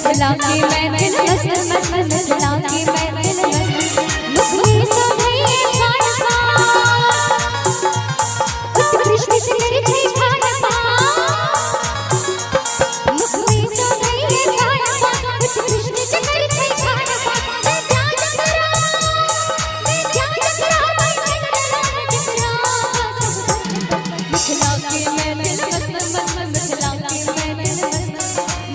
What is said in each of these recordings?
मिथिला की मैं दिल मस्त मस्त मिथिला की मैं दिल मस्त मुखनी सोधैये खानपा कृष्ण से मेरे छे खानपा मुखनी सोधैये खानपा कृष्ण से मेरे छे खानपा मैं ध्यान करा मिथिला की मैं दिल मस्त मस्त मिथिला की मैं दिल मस्त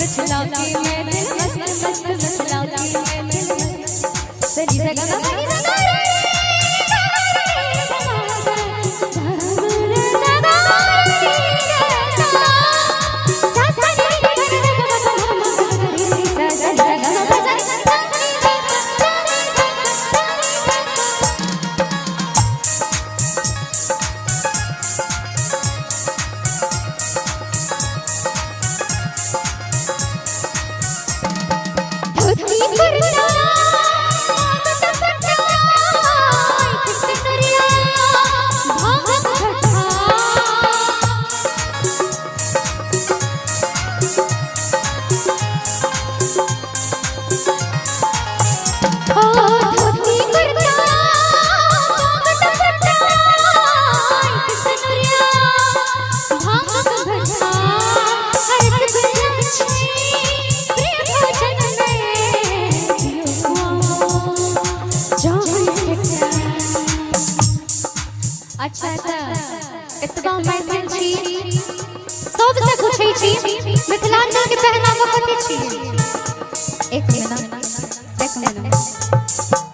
मिथिला की मैं दिल मस्त मस्त मिथिला की मैं दिल मस्त सरी सगा सरी सगा अच्छा इतना मैथिल छी सबसे पूछै छी मिथिलांचल के पहनावा कथि छी एक मिनट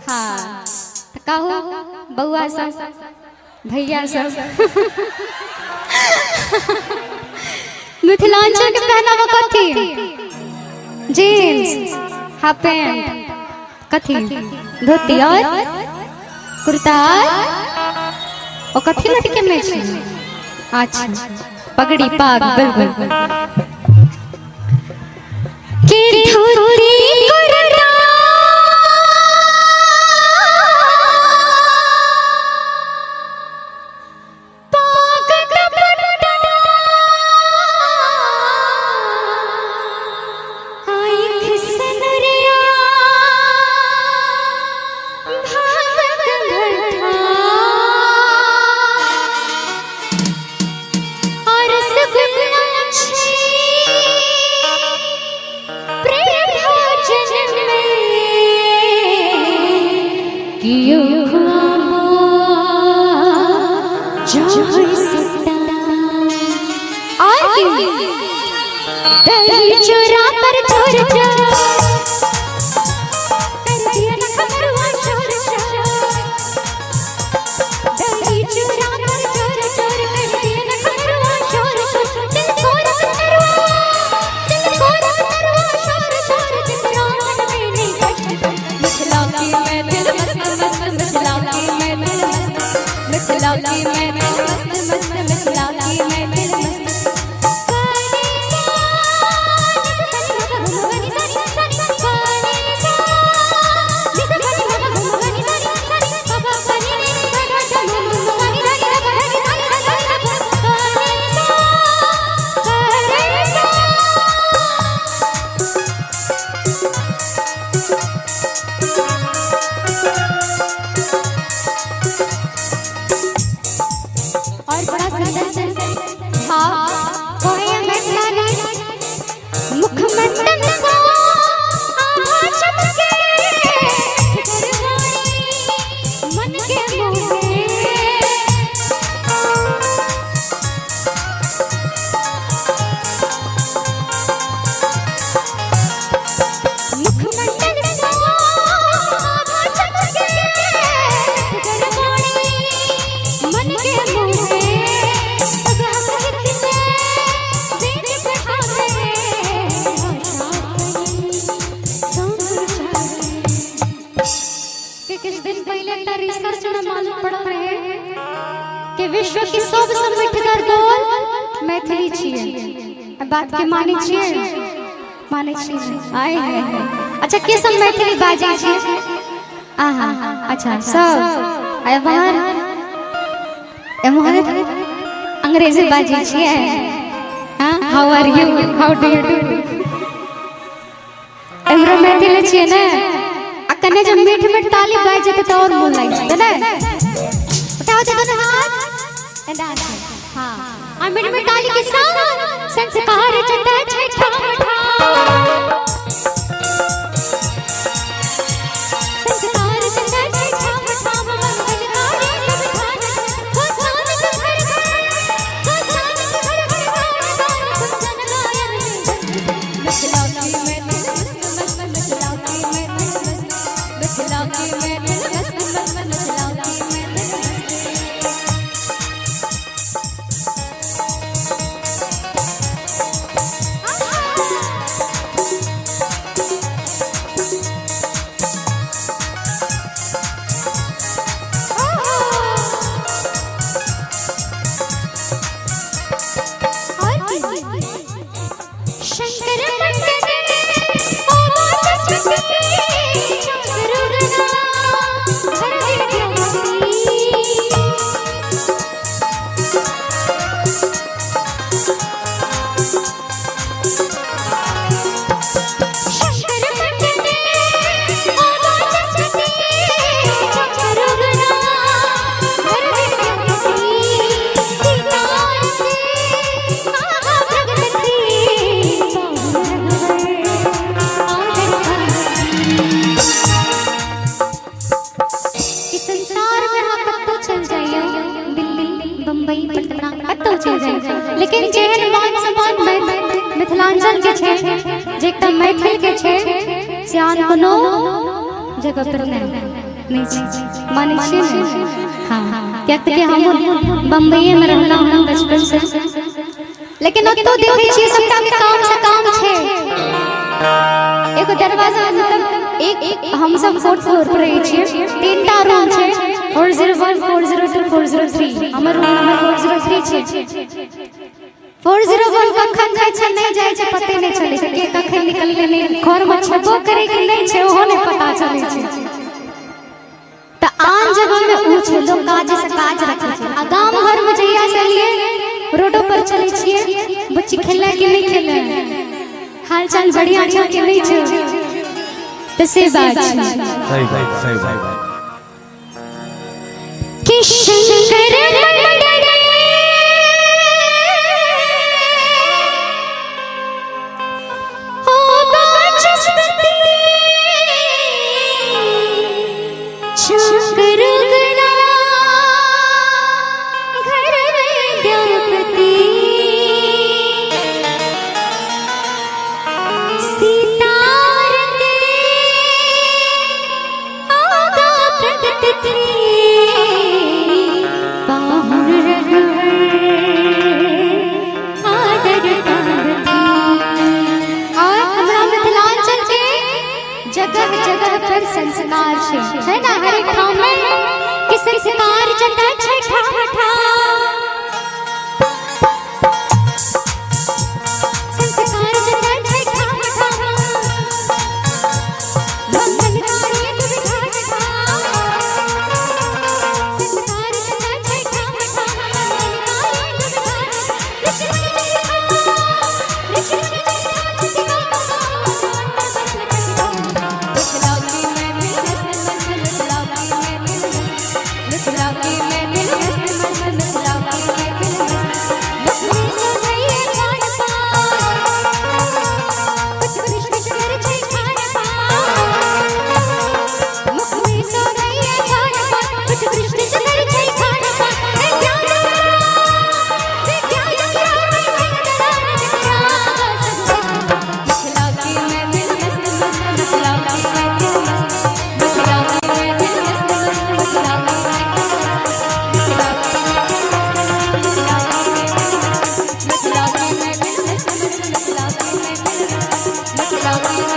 हां त कहू बउआ सब भैया सब मिथिलांचल के पहनावा कथि जींस हाफ पैंट कथि धोती और कुर्ता और कथी लटके में छी अच्छा पगड़ी पाग बिल्कुल के धोती कुर्ता पाग दुपट्टा आई खिसनरिया भाग गंठा दही चूरा पर चोर चोर कर दिया न खबरवा चोर चोर दही चूरा पर चोर चोर कर दिया न खबरवा चोर चोर दिल कोरा नरवा चोर चोर दिल रान में नहीं कष्ट मिथिला की मैं दिल मस्त मस्त मिथिला की मैं दिल मस्त मिथिला की मैं दिल मस्त मस्त मिथिला की मैं दिल मस्त और बड़ा सुंदर हाँ कोई मैथिली मुखमंडल सा आभा चमके मन के मोहे मुखमंडल सा आभा चमके मन के मोहे कुछ दिन पहले रिसर्च में मालूम पड़ा है कि विश्व की सबसे मीठगर बोल मैथिली छियै बात के माने छियै आए है अच्छा के सब मैथिली बाजै छियै आहा अच्छा सब आय बाहर एमहर अंग्रेजी बाजै छियै हां how are you how do you do छिए ने आ कने जब मीठ मीठ ताली बाज जेते तो और मन लाग जेते ने उठाओ जे दोनों हाथ एंड डांस हां आ मीठ मीठ ताली के साथ संस्कार चटा छठा मठा संस्कार चटा छठा मठा मंगलकारी लबठान भगवान के घर भगवान के घर गान कुंदन गायन मिथिला की में मिथिला की में मिथिला की में मिथिला की में शंकर लेकिन जेहन मान सम्मान मिथिलांचल के छे जे एकटा मैथिल के छे से आन कोनो जगह पर नहीं छे माने छे हां क्या कि हम बम्बई में रहना हम बचपन से लेकिन अब तो देखे छी सबटा के काम से काम छे एगो दरवाजा मतलब एक हम सब 4th फ्लोर पर रही छी तीनटा रूम छे 401 402 403 हमर रूम नंबर 403 छे 401 कखन जाय छै नहीं जाय छै पते नहीं चले छै के कखन निकलले नहीं घर में छबो करे कि नहीं छै ओहो नहीं पता चले छै त आन जगह में ऊ छै लोग काज से काज रखे छै आ गांव घर में जइया से लिए रोडो पर चले छिए बच्ची खेले कि नहीं खेले हाल चाल बढ़िया छै कि नहीं छै त से बात सही बात कि शंकर मंडल ओ बाचस्पति शंकर गना घर विद्यापति सीतारते आगा प्रगट थे जगह जगह पर संस्कार है ना हर एक ठाव में कि संस्कार चटा छठा मठा संस्कार चटा छठा मठा मंगलकारी लबठान संस्कार चटा छठा मठा मंगलकारी Love you.